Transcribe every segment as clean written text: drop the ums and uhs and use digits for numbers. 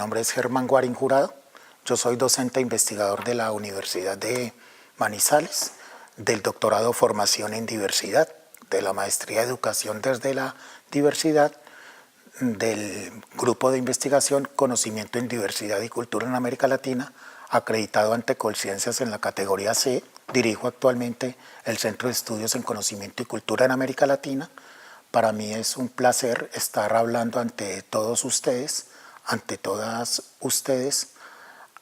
nombre es Germán Guarín Jurado. Yo soy docente e investigador de la Universidad de Manizales, del doctorado Formación en Diversidad, de la maestría Educación desde la Diversidad, del grupo de investigación Conocimiento en Diversidad y Cultura en América Latina, acreditado ante Colciencias en la categoría C. Dirijo actualmente el Centro de Estudios en Conocimiento y Cultura en América Latina. Para mí es un placer estar hablando ante todos ustedes, ante todas ustedes,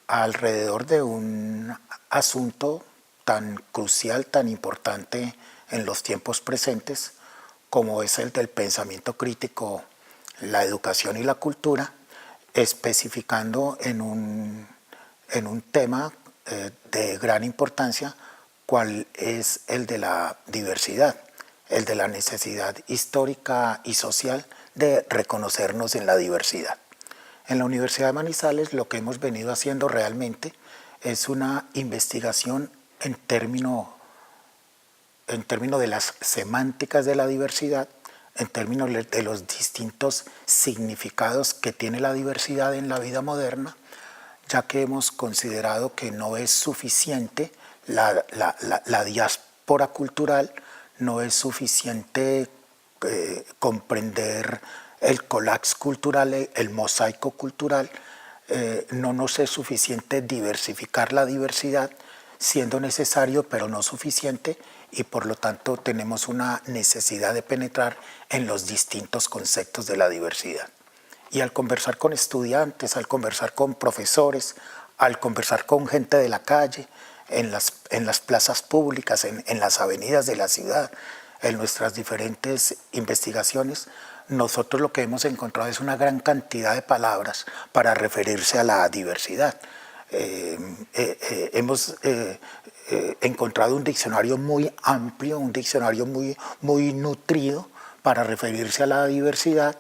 alrededor de un asunto tan crucial, tan importante en los tiempos presentes, como es el del pensamiento crítico, la educación y la cultura, especificando en un tema de gran importancia, cuál es el de la diversidad, el de la necesidad histórica y social de reconocernos en la diversidad. En la Universidad de Manizales lo que hemos venido haciendo realmente es una investigación en términos de las semánticas de la diversidad, en términos de los distintos significados que tiene la diversidad en la vida moderna, ya que hemos considerado que no es suficiente la diáspora cultural, no es suficiente comprender el collage cultural, el mosaico cultural, no nos es suficiente diversificar la diversidad, siendo necesario pero no suficiente, y por lo tanto tenemos una necesidad de penetrar en los distintos conceptos de la diversidad. Y al conversar con estudiantes, al conversar con profesores, al conversar con gente de la calle, en las plazas públicas, en las avenidas de la ciudad, en nuestras diferentes investigaciones, nosotros lo que hemos encontrado es una gran cantidad de palabras para referirse a la diversidad. Hemos encontrado un diccionario muy amplio, un diccionario muy nutrido para referirse a la diversidad,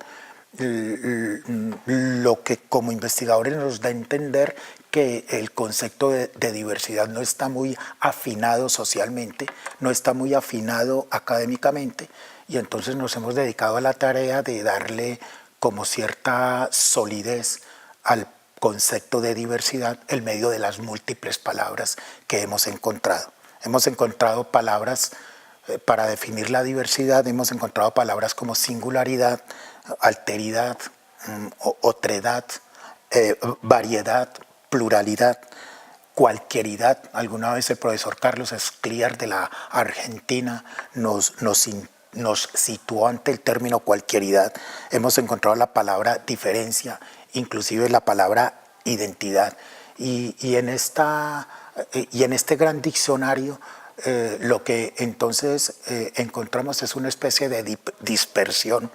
lo que como investigadores nos da a entender que el concepto de diversidad no está muy afinado socialmente, no está muy afinado académicamente, y entonces nos hemos dedicado a la tarea de darle como cierta solidez al concepto de diversidad en medio de las múltiples palabras que hemos encontrado. Hemos encontrado palabras para definir la diversidad, hemos encontrado palabras como singularidad, alteridad, otredad, variedad, pluralidad, cualquieridad. Alguna vez el profesor Carlos Escliar de la Argentina nos situó ante el término cualquieridad. Hemos encontrado la palabra diferencia, inclusive la palabra identidad. Y en este gran diccionario lo que entonces encontramos es una especie de dispersión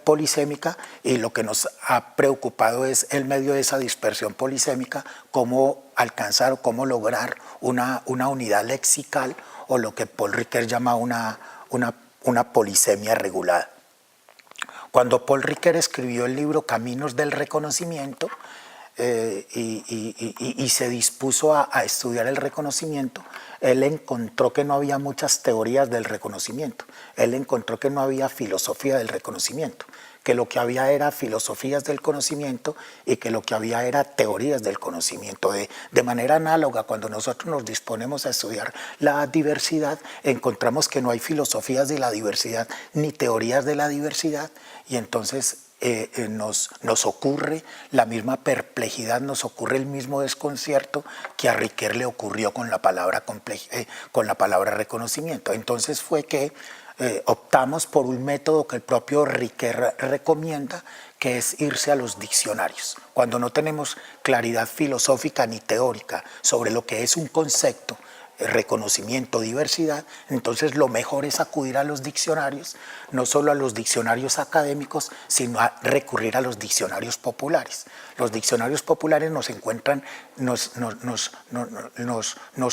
polisémica, y lo que nos ha preocupado es, en medio de esa dispersión polisémica, cómo alcanzar o cómo lograr una unidad lexical, o lo que Paul Ricoeur llama una polisemia regulada. Cuando Paul Ricoeur escribió el libro Caminos del Reconocimiento y se dispuso a estudiar el reconocimiento, él encontró que no había muchas teorías del reconocimiento, él encontró que no había filosofía del reconocimiento, que lo que había era filosofías del conocimiento y que lo que había era teorías del conocimiento. De manera análoga, cuando nosotros nos disponemos a estudiar la diversidad, encontramos que no hay filosofías de la diversidad ni teorías de la diversidad, y entonces nos ocurre la misma perplejidad, nos ocurre el mismo desconcierto que a Ricoeur le ocurrió con la palabra reconocimiento. Entonces fue que optamos por un método que el propio Ricoeur recomienda, que es irse a los diccionarios. Cuando no tenemos claridad filosófica ni teórica sobre lo que es un concepto, reconocimiento, diversidad, entonces lo mejor es acudir a los diccionarios, no solo a los diccionarios académicos, sino a recurrir a los diccionarios populares. Los diccionarios populares nos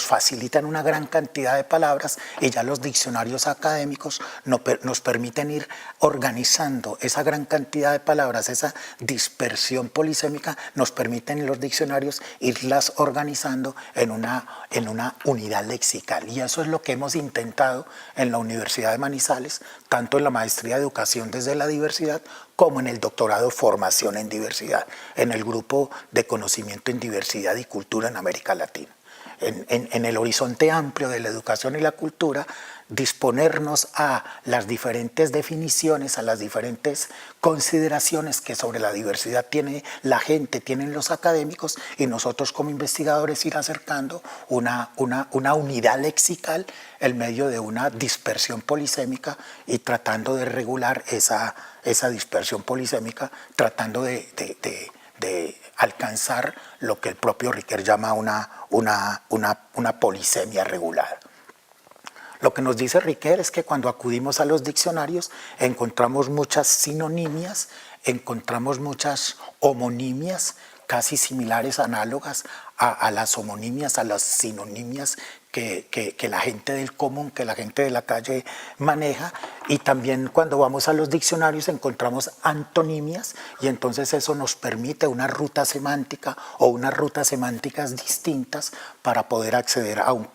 facilitan una gran cantidad de palabras, y ya los diccionarios académicos nos permiten ir organizando esa gran cantidad de palabras, esa dispersión polisémica, nos permiten en los diccionarios irlas organizando en una unidad unidad lexical. Y eso es lo que hemos intentado en la Universidad de Manizales, tanto en la maestría de educación desde la diversidad como en el doctorado formación en diversidad, en el grupo de conocimiento en diversidad y cultura en América Latina. En el horizonte amplio de la educación y la cultura, disponernos a las diferentes definiciones, a las diferentes consideraciones que sobre la diversidad tiene la gente, tienen los académicos, y nosotros como investigadores ir acercando una unidad lexical en medio de una dispersión polisémica y tratando de regular esa dispersión polisémica, tratando de alcanzar lo que el propio Riquet llama una polisemia regulada. Lo que nos dice Riquet es que cuando acudimos a los diccionarios encontramos muchas sinonimias, encontramos muchas homonimias casi similares, análogas a las homonimias, a las sinonimias que la gente del común, que la gente de la calle maneja, y también cuando vamos a los diccionarios encontramos antonimias, y entonces eso nos permite una ruta semántica o unas rutas semánticas distintas para poder acceder a un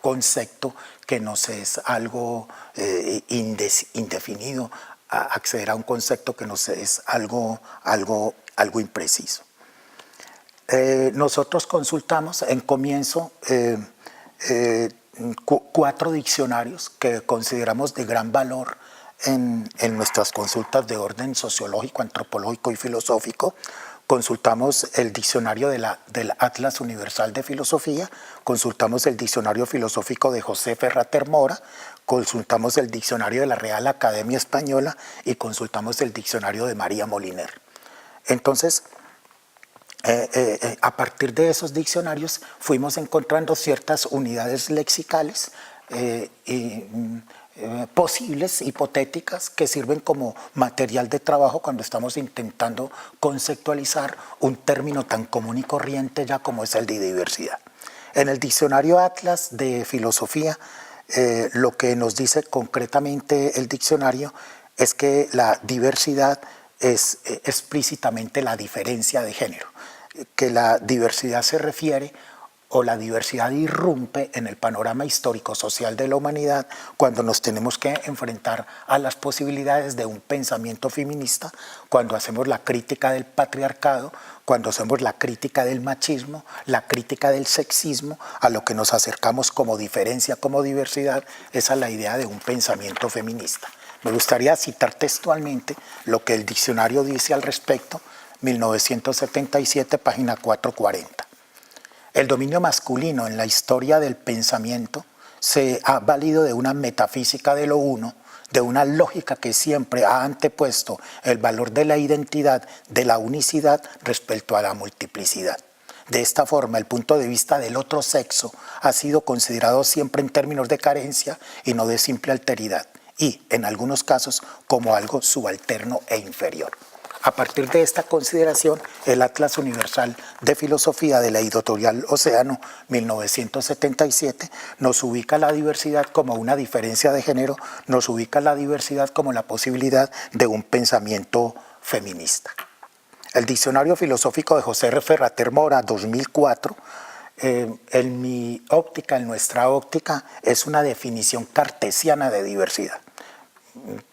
concepto que nos es algo indefinido, a acceder a un concepto que nos es algo impreciso. Nosotros consultamos en comienzo 4 diccionarios que consideramos de gran valor en nuestras consultas de orden sociológico, antropológico y filosófico. Consultamos el diccionario del Atlas Universal de Filosofía, consultamos el diccionario filosófico de José Ferrater Mora, consultamos el diccionario de la Real Academia Española y consultamos el diccionario de María Moliner. Entonces, a partir de esos diccionarios fuimos encontrando ciertas unidades lexicales posibles, hipotéticas, que sirven como material de trabajo cuando estamos intentando conceptualizar un término tan común y corriente ya como es el de diversidad. En el diccionario Atlas de Filosofía, lo que nos dice concretamente el diccionario es que la diversidad es explícitamente la diferencia de género, que la diversidad se refiere o la diversidad irrumpe en el panorama histórico-social de la humanidad cuando nos tenemos que enfrentar a las posibilidades de un pensamiento feminista, cuando hacemos la crítica del patriarcado, cuando hacemos la crítica del machismo, la crítica del sexismo, a lo que nos acercamos como diferencia, como diversidad, esa es la idea de un pensamiento feminista. Me gustaría citar textualmente lo que el diccionario dice al respecto, 1977, página 440. El dominio masculino en la historia del pensamiento se ha valido de una metafísica de lo uno, de una lógica que siempre ha antepuesto el valor de la identidad, de la unicidad respecto a la multiplicidad. De esta forma, el punto de vista del otro sexo ha sido considerado siempre en términos de carencia y no de simple alteridad, y, en algunos casos, como algo subalterno e inferior. A partir de esta consideración, el Atlas Universal de Filosofía de la editorial Océano, 1977, nos ubica la diversidad como una diferencia de género, nos ubica la diversidad como la posibilidad de un pensamiento feminista. El Diccionario Filosófico de José Ferrater Mora, 2004, en mi óptica, en nuestra óptica, es una definición cartesiana de diversidad.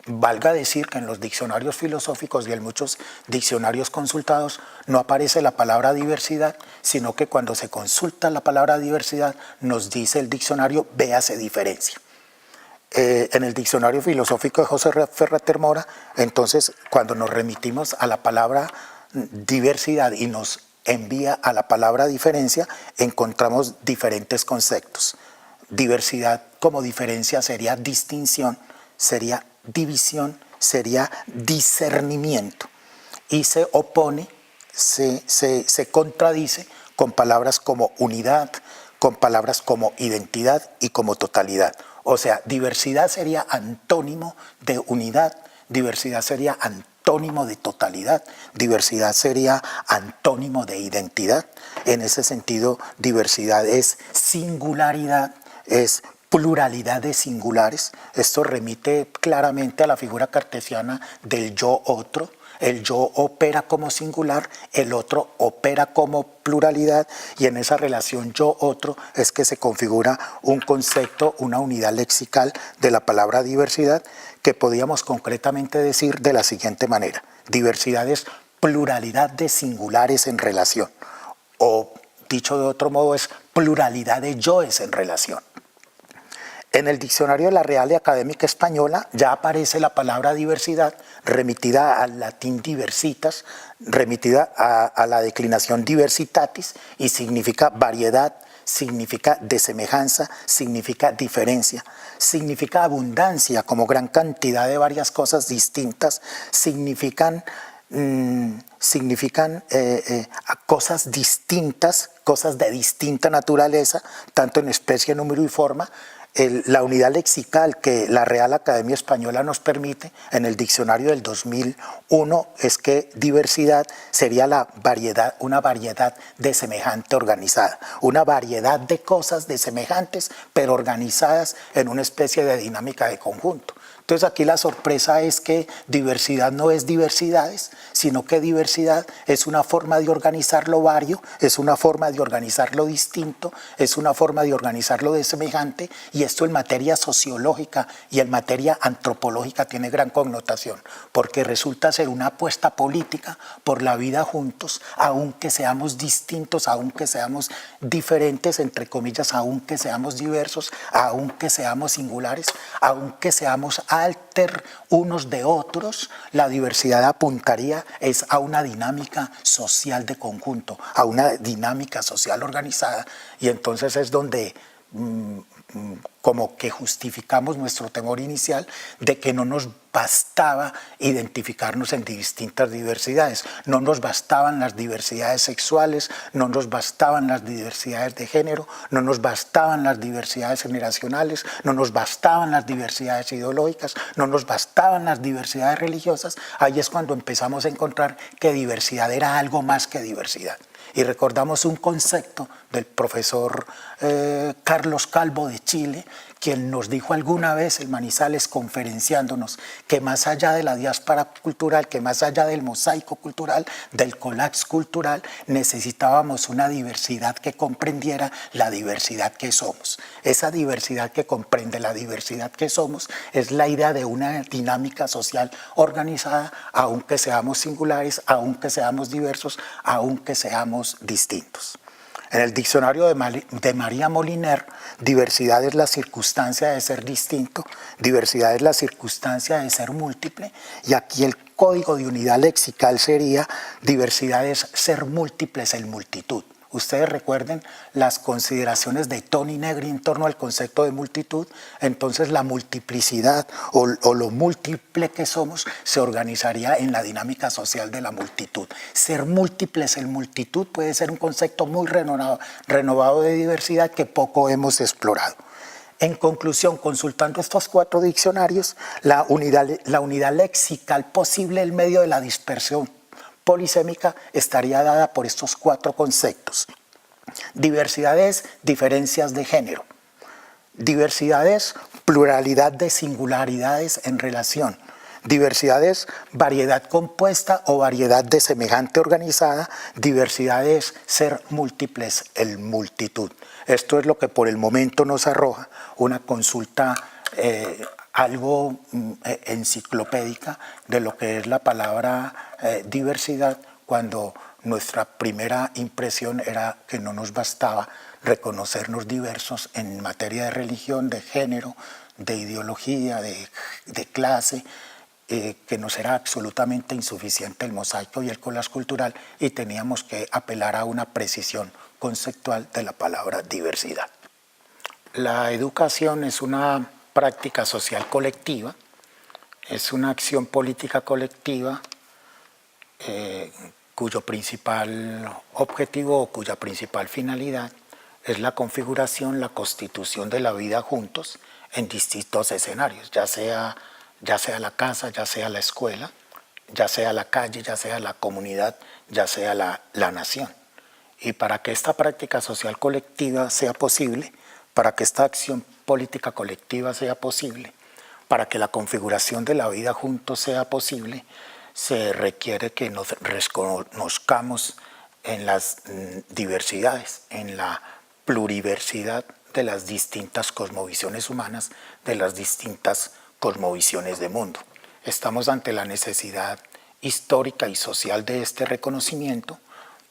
Valga decir que en los diccionarios filosóficos y en muchos diccionarios consultados no aparece la palabra diversidad, sino que cuando se consulta la palabra diversidad nos dice el diccionario, véase diferencia. En el diccionario filosófico de José Ferrater Mora, entonces cuando nos remitimos a la palabra diversidad y nos envía a la palabra diferencia, encontramos diferentes conceptos. Diversidad como diferencia sería distinción, sería división, sería discernimiento, y se opone, se contradice con palabras como unidad, con palabras como identidad y como totalidad. O sea, diversidad sería antónimo de unidad, diversidad sería antónimo de totalidad, diversidad sería antónimo de identidad. En ese sentido, diversidad es singularidad, es pluralidad de singulares. Esto remite claramente a la figura cartesiana del yo otro, el yo opera como singular, el otro opera como pluralidad, y en esa relación yo-otro es que se configura un concepto, una unidad lexical de la palabra diversidad, que podíamos concretamente decir de la siguiente manera: diversidad es pluralidad de singulares en relación, o dicho de otro modo es pluralidad de yoes en relación. En el diccionario de la Real Academia Española ya aparece la palabra diversidad, remitida al latín diversitas, remitida a la declinación diversitatis, y significa variedad, significa desemejanza, significa diferencia, significa abundancia como gran cantidad de varias cosas distintas, significan cosas distintas, cosas de distinta naturaleza, tanto en especie, número y forma. La unidad lexical que la Real Academia Española nos permite en el diccionario del 2001 es que diversidad sería la variedad, una variedad de semejante organizada, una variedad de cosas de semejantes pero organizadas en una especie de dinámica de conjunto. Entonces aquí la sorpresa es que diversidad no es diversidades, sino que diversidad es una forma de organizar lo vario, es una forma de organizar lo distinto, es una forma de organizar lo desemejante, y esto en materia sociológica y en materia antropológica tiene gran connotación, porque resulta ser una apuesta política por la vida juntos, aunque seamos distintos, aunque seamos diferentes, entre comillas, aunque seamos diversos, aunque seamos singulares, aunque seamos alter unos de otros. La diversidad apuntaría es a una dinámica social de conjunto, a una dinámica social organizada, y entonces es donde como que justificamos nuestro temor inicial de que no nos bastaba identificarnos en distintas diversidades, no nos bastaban las diversidades sexuales, no nos bastaban las diversidades de género, no nos bastaban las diversidades generacionales, no nos bastaban las diversidades ideológicas, no nos bastaban las diversidades religiosas. Ahí es cuando empezamos a encontrar que diversidad era algo más que diversidad. Y recordamos un concepto del profesor Carlos Calvo de Chile, quien nos dijo alguna vez en Manizales, conferenciándonos, que más allá de la diáspora cultural, que más allá del mosaico cultural, del collage cultural, necesitábamos una diversidad que comprendiera la diversidad que somos. Esa diversidad que comprende la diversidad que somos es la idea de una dinámica social organizada, aunque seamos singulares, aunque seamos diversos, aunque seamos distintos. En el diccionario de María Moliner, diversidad es la circunstancia de ser distinto, diversidad es la circunstancia de ser múltiple, y aquí el código de unidad lexical sería: diversidad es ser múltiples en multitud. Ustedes recuerden las consideraciones de Toni Negri en torno al concepto de multitud. Entonces la multiplicidad o lo múltiple que somos se organizaría en la dinámica social de la multitud. Ser múltiples en multitud puede ser un concepto muy renovado de diversidad que poco hemos explorado. En conclusión, consultando estos 4 diccionarios, la unidad lexical posible en medio de la dispersión polisémica estaría dada por estos 4 conceptos. Diversidad es diferencias de género. Diversidad es pluralidad de singularidades en relación. Diversidad es variedad compuesta o variedad de semejante organizada. Diversidad es ser múltiples en multitud. Esto es lo que por el momento nos arroja una consulta algo enciclopédica de lo que es la palabra diversidad, cuando nuestra primera impresión era que no nos bastaba reconocernos diversos en materia de religión, de género, de ideología, de clase, que nos era absolutamente insuficiente el mosaico y el collage cultural, y teníamos que apelar a una precisión conceptual de la palabra diversidad. La educación es una práctica social colectiva, es una acción política colectiva cuyo principal objetivo o cuya principal finalidad es la configuración, la constitución de la vida juntos en distintos escenarios, ya sea la casa, ya sea la escuela, ya sea la calle, ya sea la comunidad, ya sea la nación. Y para que esta práctica social colectiva sea posible, para que esta acción política colectiva sea posible, para que la configuración de la vida juntos sea posible, se requiere que nos reconozcamos en las diversidades, en la pluriversidad de las distintas cosmovisiones humanas, de las distintas cosmovisiones de mundo. Estamos ante la necesidad histórica y social de este reconocimiento,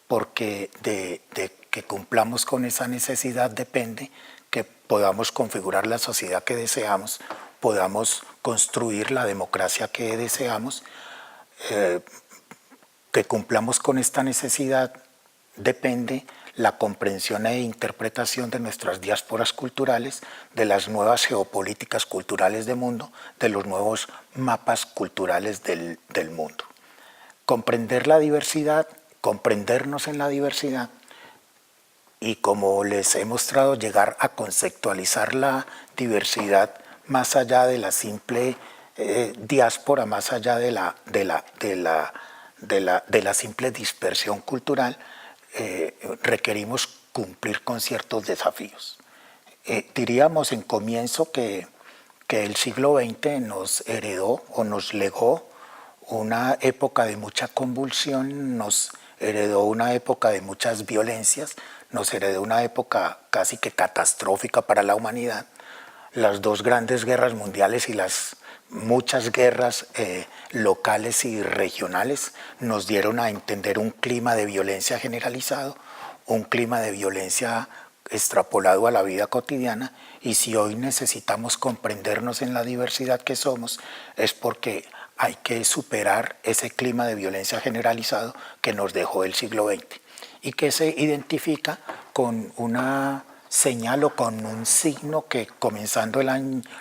porque de que cumplamos con esa necesidad depende que podamos configurar la sociedad que deseamos, podamos construir la democracia que deseamos. Que cumplamos con esta necesidad depende la comprensión e interpretación de nuestras diásporas culturales, de las nuevas geopolíticas culturales del mundo, de los nuevos mapas culturales del mundo. Comprender la diversidad, comprendernos en la diversidad y, como les he mostrado, llegar a conceptualizar la diversidad más allá de la simple diáspora, más allá de la simple dispersión cultural, requerimos cumplir con ciertos desafíos. Diríamos en comienzo que el siglo XX nos heredó o nos legó una época de mucha convulsión, nos heredó una época de muchas violencias, nos heredó una época casi que catastrófica para la humanidad. Las dos grandes guerras mundiales y las muchas guerras locales y regionales nos dieron a entender un clima de violencia generalizado, un clima de violencia extrapolado a la vida cotidiana, y si hoy necesitamos comprendernos en la diversidad que somos, es porque hay que superar ese clima de violencia generalizado que nos dejó el siglo XX y que se identifica con una señal o con un signo que, comenzando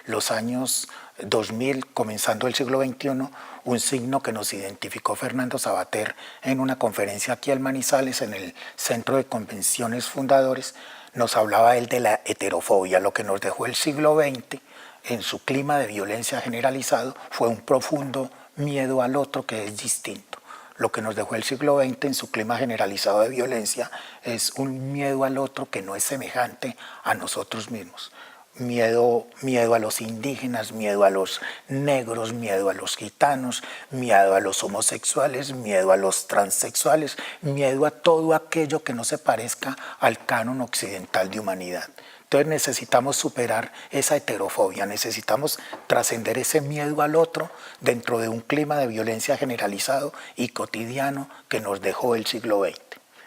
los años 2000, comenzando el siglo XXI, un signo que nos identificó Fernando Savater en una conferencia aquí en Manizales, en el Centro de Convenciones Fundadores. Nos hablaba él de la heterofobia. Lo que nos dejó el siglo XX en su clima de violencia generalizado fue un profundo miedo al otro que es distinto. Lo que nos dejó el siglo XX en su clima generalizado de violencia es un miedo al otro que no es semejante a nosotros mismos. Miedo a los indígenas, miedo a los negros, miedo a los gitanos, miedo a los homosexuales, miedo a los transexuales, miedo a todo aquello que no se parezca al canon occidental de humanidad. Entonces necesitamos superar esa heterofobia, necesitamos trascender ese miedo al otro dentro de un clima de violencia generalizado y cotidiano que nos dejó el siglo XX.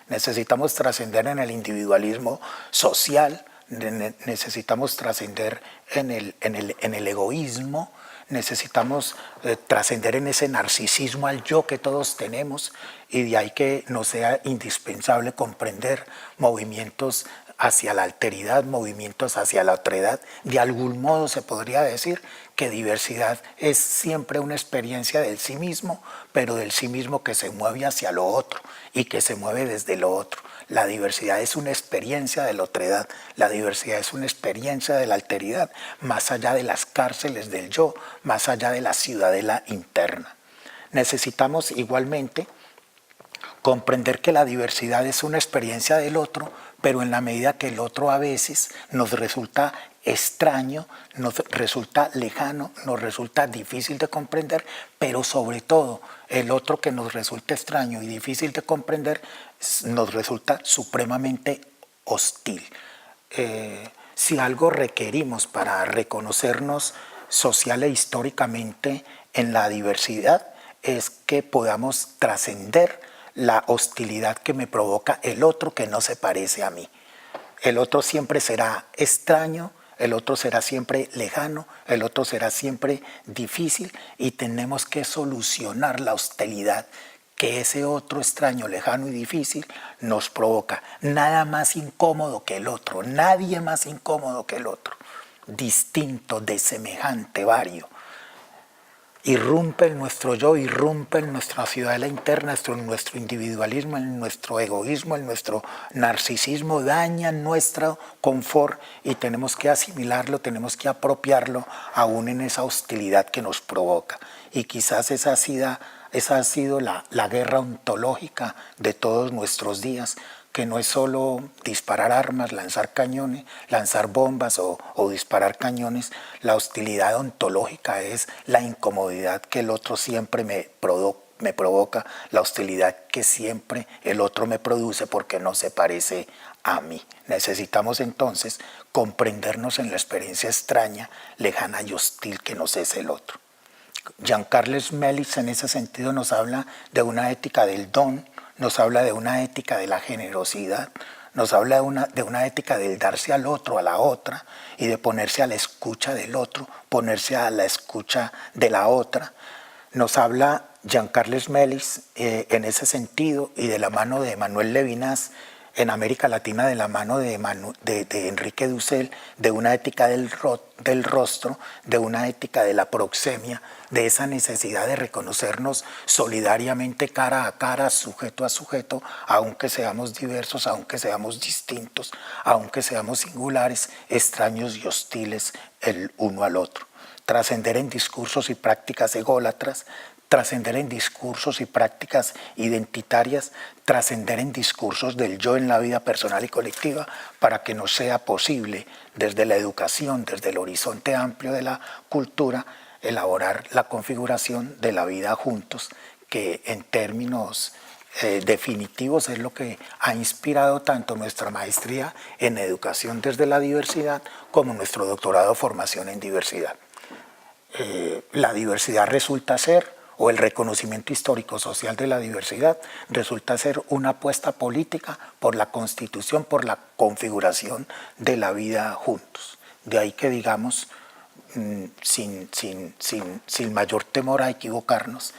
Necesitamos trascender en el individualismo social, necesitamos trascender en el egoísmo, necesitamos trascender en ese narcisismo al yo que todos tenemos, y de ahí que nos sea indispensable comprender movimientos hacia la alteridad, movimientos hacia la otredad. De algún modo se podría decir que diversidad es siempre una experiencia del sí mismo, pero del sí mismo que se mueve hacia lo otro y que se mueve desde lo otro. La diversidad es una experiencia de la otredad, la diversidad es una experiencia de la alteridad, más allá de las cárceles del yo, más allá de la ciudadela interna. Necesitamos igualmente comprender que la diversidad es una experiencia del otro, pero en la medida que el otro a veces nos resulta extraño, nos resulta lejano, nos resulta difícil de comprender, pero sobre todo el otro que nos resulta extraño y difícil de comprender nos resulta supremamente hostil. Si algo requerimos para reconocernos social e históricamente en la diversidad es que podamos trascender la hostilidad que me provoca el otro que no se parece a mí. El otro siempre será extraño, el otro será siempre lejano, el otro será siempre difícil, y tenemos que solucionar la hostilidad que ese otro extraño, lejano y difícil nos provoca. Nada más incómodo que el otro, nadie más incómodo que el otro, distinto, desemejante, vario. Irrumpe en nuestro yo, irrumpe en nuestra ciudadela interna, en nuestro individualismo, en nuestro egoísmo, en nuestro narcisismo, daña nuestro confort y tenemos que asimilarlo, tenemos que apropiarlo aún en esa hostilidad que nos provoca. Y quizás esa ha sido la guerra ontológica de todos nuestros días, que no es solo disparar armas, lanzar cañones, lanzar bombas o disparar cañones. La hostilidad ontológica es la incomodidad que el otro siempre me me provoca, la hostilidad que siempre el otro me produce porque no se parece a mí. Necesitamos entonces comprendernos en la experiencia extraña, lejana y hostil que nos es el otro. Jean-Carles Melis en ese sentido nos habla de una ética del don, nos habla de una ética de la generosidad, nos habla de una ética del darse al otro, a la otra, y de ponerse a la escucha del otro, ponerse a la escucha de la otra. Nos habla Jean-Carles Melis en ese sentido, y de la mano de Manuel Levinas, en América Latina, de la mano de Enrique Dussel, de una ética del rostro, de una ética de la proxemia, de esa necesidad de reconocernos solidariamente cara a cara, sujeto a sujeto, aunque seamos diversos, aunque seamos distintos, aunque seamos singulares, extraños y hostiles el uno al otro. Trascender en discursos y prácticas ególatras, trascender en discursos y prácticas identitarias, trascender en discursos del yo en la vida personal y colectiva, para que nos sea posible, desde la educación, desde el horizonte amplio de la cultura, elaborar la configuración de la vida juntos, que en términos definitivos es lo que ha inspirado tanto nuestra maestría en educación desde la diversidad como nuestro doctorado de formación en diversidad. La diversidad resulta ser, o el reconocimiento histórico-social de la diversidad, resulta ser una apuesta política por la constitución, por la configuración de la vida juntos. De ahí que digamos, sin mayor temor a equivocarnos,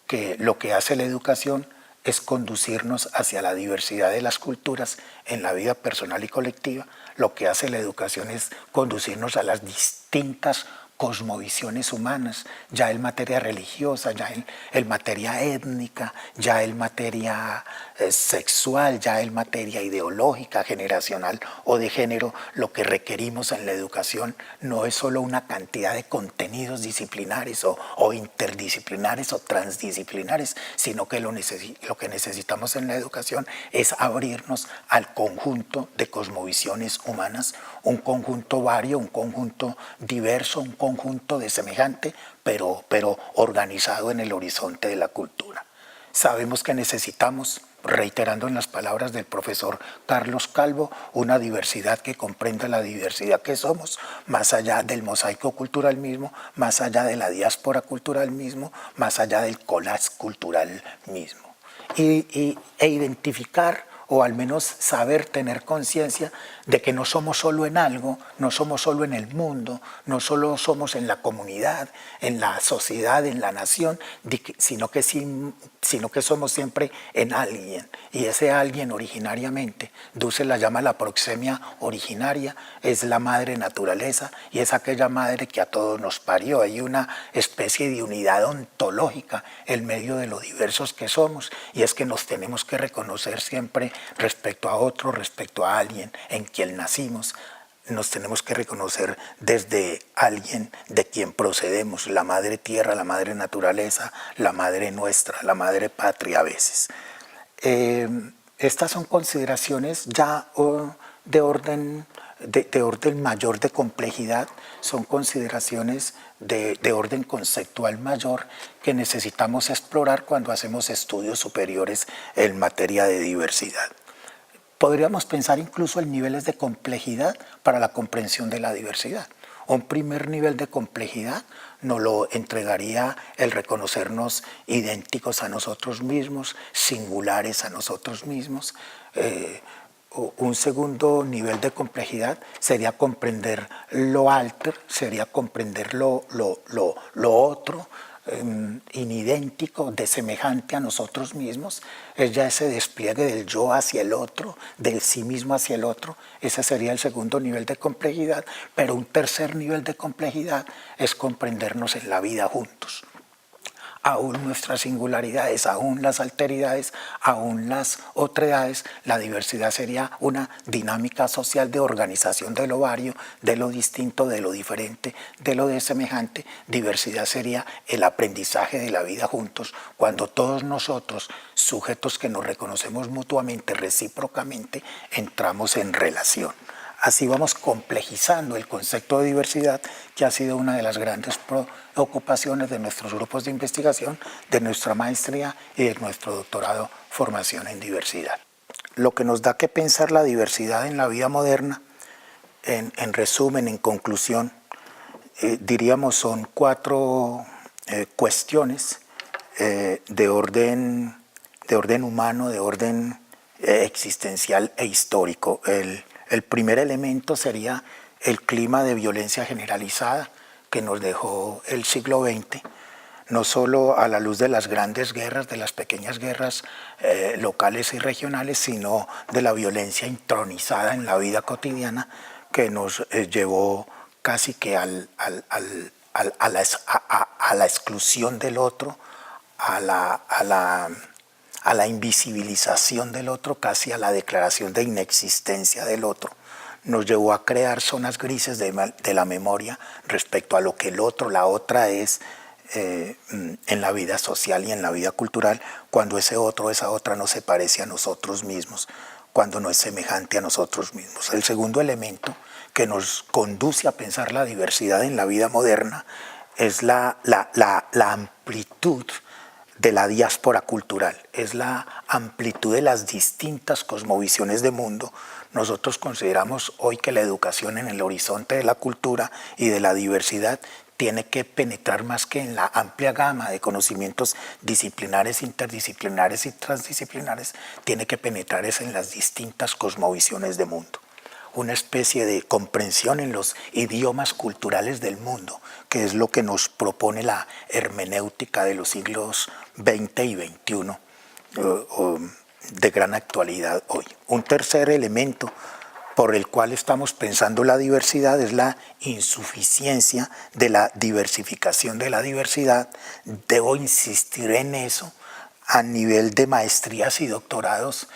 que lo que hace la educación es conducirnos hacia la diversidad de las culturas en la vida personal y colectiva. Lo que hace la educación es conducirnos a las distintas cosmovisiones humanas, ya en materia religiosa, ya en materia étnica, ya en materia sexual, ya en materia ideológica, generacional o de género. Lo que requerimos en la educación no es solo una cantidad de contenidos disciplinares o interdisciplinares o transdisciplinares, sino que lo que necesitamos en la educación es abrirnos al conjunto de cosmovisiones humanas, un conjunto vario, un conjunto diverso, un conjunto de semejante, pero organizado en el horizonte de la cultura. Sabemos que necesitamos, reiterando en las palabras del profesor Carlos Calvo, una diversidad que comprenda la diversidad que somos, más allá del mosaico cultural mismo, más allá de la diáspora cultural mismo, más allá del collage cultural mismo. E identificar, o al menos saber, tener conciencia de que no somos solo en algo, no somos solo en el mundo, no solo somos en la comunidad, en la sociedad, en la nación, sino que somos siempre en alguien. Y ese alguien originariamente, Dussel la llama la proxemia originaria, es la madre naturaleza y es aquella madre que a todos nos parió. Hay una especie de unidad ontológica en medio de lo diversos que somos, y es que nos tenemos que reconocer siempre respecto a otro, respecto a alguien en quien nacimos. Nos tenemos que reconocer desde alguien de quien procedemos, la madre tierra, la madre naturaleza, la madre nuestra, la madre patria a veces. Estas son consideraciones ya de orden mayor de complejidad, son consideraciones de orden conceptual mayor que necesitamos explorar cuando hacemos estudios superiores en materia de diversidad. Podríamos pensar incluso en niveles de complejidad para la comprensión de la diversidad. Un primer nivel de complejidad nos lo entregaría el reconocernos idénticos a nosotros mismos, singulares a nosotros mismos. Un segundo nivel de complejidad sería comprender lo alter, sería comprender lo otro, inidéntico, desemejante a nosotros mismos. Es ya ese despliegue del yo hacia el otro, del sí mismo hacia el otro. Ese sería el segundo nivel de complejidad. Pero un tercer nivel de complejidad es comprendernos en la vida juntos. Aún nuestras singularidades, aún las alteridades, aún las otredades, la diversidad sería una dinámica social de organización de lo vario, de lo distinto, de lo diferente, de lo desemejante. Diversidad sería el aprendizaje de la vida juntos, cuando todos nosotros, sujetos que nos reconocemos mutuamente, recíprocamente, entramos en relación. Así vamos complejizando el concepto de diversidad, que ha sido una de las grandes preocupaciones de nuestros grupos de investigación, de nuestra maestría y de nuestro doctorado Formación en Diversidad. Lo que nos da que pensar la diversidad en la vida moderna, en resumen, en conclusión, diríamos son 4 cuestiones de orden humano, de orden existencial e histórico. El primer elemento sería el clima de violencia generalizada que nos dejó el siglo XX, no solo a la luz de las grandes guerras, de las pequeñas guerras locales y regionales, sino de la violencia intronizada en la vida cotidiana que nos llevó casi que a la exclusión del otro, a la invisibilización del otro, casi a la declaración de inexistencia del otro. Nos llevó a crear zonas grises de la memoria respecto a lo que el otro, la otra es en la vida social y en la vida cultural, cuando ese otro, esa otra no se parece a nosotros mismos, cuando no es semejante a nosotros mismos. El segundo elemento que nos conduce a pensar la diversidad en la vida moderna es la amplitud de la diáspora cultural, es la amplitud de las distintas cosmovisiones de mundo. Nosotros consideramos hoy que la educación en el horizonte de la cultura y de la diversidad tiene que penetrar más que en la amplia gama de conocimientos disciplinares, interdisciplinares y transdisciplinares, tiene que penetrar en las distintas cosmovisiones de mundo. Una especie de comprensión en los idiomas culturales del mundo, que es lo que nos propone la hermenéutica de los siglos XX y XXI, de gran actualidad hoy. Un tercer elemento por el cual estamos pensando la diversidad es la insuficiencia de la diversificación de la diversidad. Debo insistir en eso a nivel de maestrías y doctorados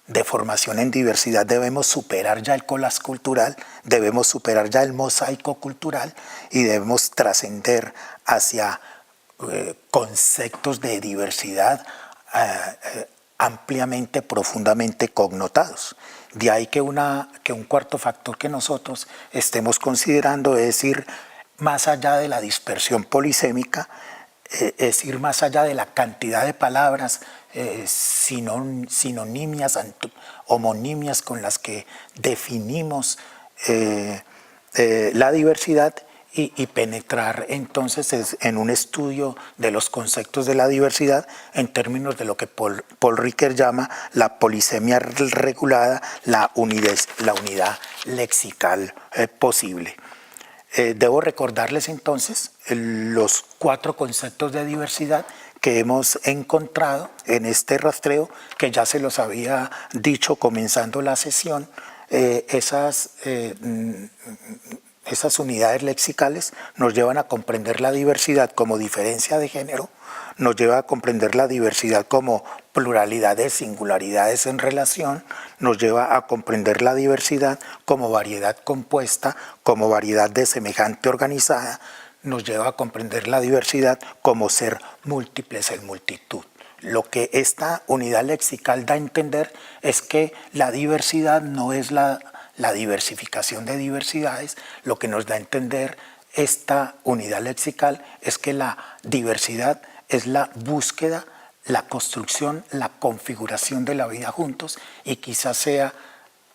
de formación en diversidad. Debemos superar ya el collage cultural, debemos superar ya el mosaico cultural y debemos trascender hacia conceptos de diversidad ampliamente, profundamente connotados. De ahí que un cuarto factor que nosotros estemos considerando es ir más allá de la dispersión polisémica, es ir más allá de la cantidad de palabras sinonimias, homonimias con las que definimos la diversidad y penetrar entonces en un estudio de los conceptos de la diversidad en términos de lo que Paul Ricoeur llama la polisemia regulada, la unidad lexical posible. Debo recordarles entonces los 4 conceptos de diversidad que hemos encontrado en este rastreo, que ya se los había dicho comenzando la sesión. Esas unidades lexicales nos llevan a comprender la diversidad como diferencia de género, nos lleva a comprender la diversidad como pluralidad de singularidades en relación, nos lleva a comprender la diversidad como variedad compuesta, como variedad de semejante organizada, nos lleva a comprender la diversidad como ser múltiples en multitud. Lo que esta unidad lexical da a entender es que la diversidad no es la diversificación de diversidades. Lo que nos da a entender esta unidad lexical es que la diversidad es la búsqueda, la construcción, la configuración de la vida juntos, y quizás sea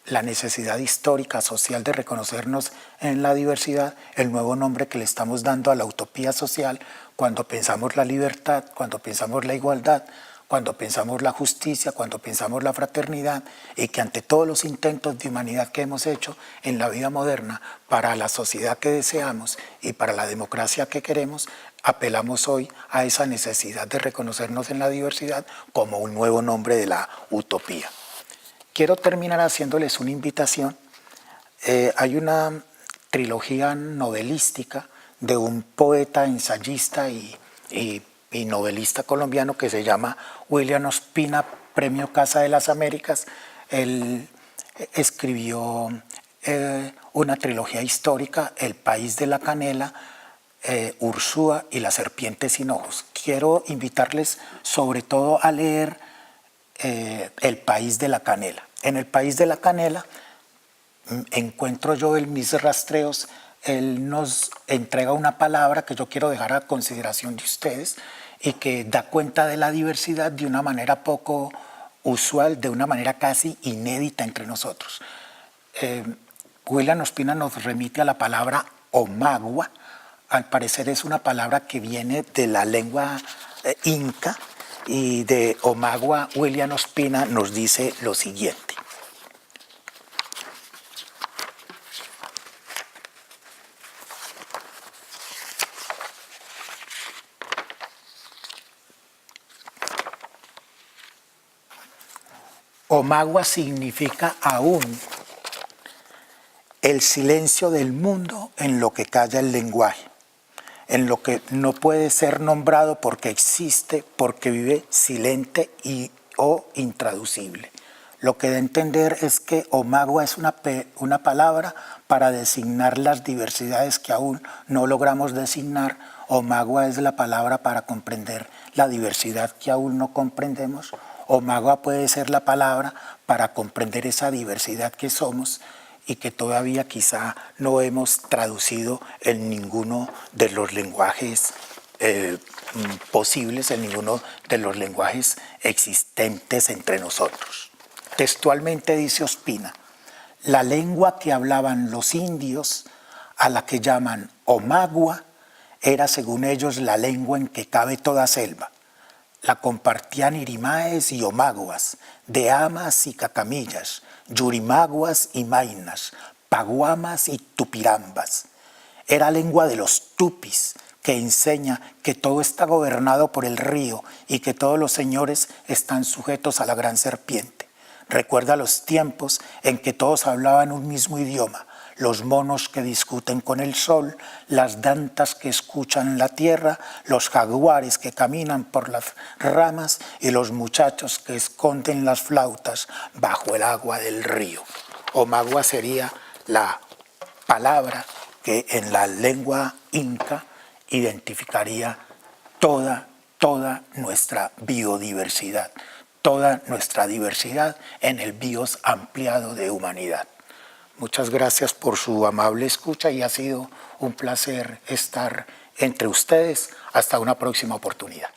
la necesidad histórica, social de reconocernos en la diversidad, el nuevo nombre que le estamos dando a la utopía social cuando pensamos la libertad, cuando pensamos la igualdad, cuando pensamos la justicia, cuando pensamos la fraternidad, y que ante todos los intentos de humanidad que hemos hecho en la vida moderna para la sociedad que deseamos y para la democracia que queremos, apelamos hoy a esa necesidad de reconocernos en la diversidad como un nuevo nombre de la utopía. Quiero terminar haciéndoles una invitación. Hay una trilogía novelística de un poeta, ensayista y novelista colombiano que se llama William Ospina, Premio Casa de las Américas. Él escribió una trilogía histórica, El País de la Canela, Ursúa y La Serpiente sin Ojos. Quiero invitarles sobre todo a leer El País de la Canela. En El País de la Canela encuentro yo en mis rastreos, él nos entrega una palabra que yo quiero dejar a consideración de ustedes y que da cuenta de la diversidad de una manera poco usual, de una manera casi inédita entre nosotros. William Ospina nos remite a la palabra omagua. Al parecer es una palabra que viene de la lengua inca, y de omagua William Ospina nos dice lo siguiente. Omagua significa aún el silencio del mundo en lo que calla el lenguaje, en lo que no puede ser nombrado porque existe, porque vive silente o intraducible. Lo que da a entender es que omagua es una palabra para designar las diversidades que aún no logramos designar. Omagua es la palabra para comprender la diversidad que aún no comprendemos. Omagua puede ser la palabra para comprender esa diversidad que somos y que todavía quizá no hemos traducido en ninguno de los lenguajes posibles, en ninguno de los lenguajes existentes entre nosotros. Textualmente dice Ospina, la lengua que hablaban los indios, a la que llaman omagua, era según ellos la lengua en que cabe toda selva. La compartían irimaes y omaguas, de amas y cacamillas, yurimaguas y mainas, paguamas y tupirambas. Era lengua de los tupis, que enseña que todo está gobernado por el río y que todos los señores están sujetos a la gran serpiente. Recuerda los tiempos en que todos hablaban un mismo idioma, los monos que discuten con el sol, las dantas que escuchan la tierra, los jaguares que caminan por las ramas y los muchachos que esconden las flautas bajo el agua del río. Omagua sería la palabra que en la lengua inca identificaría toda nuestra biodiversidad, toda nuestra diversidad en el bios ampliado de humanidad. Muchas gracias por su amable escucha y ha sido un placer estar entre ustedes. Hasta una próxima oportunidad.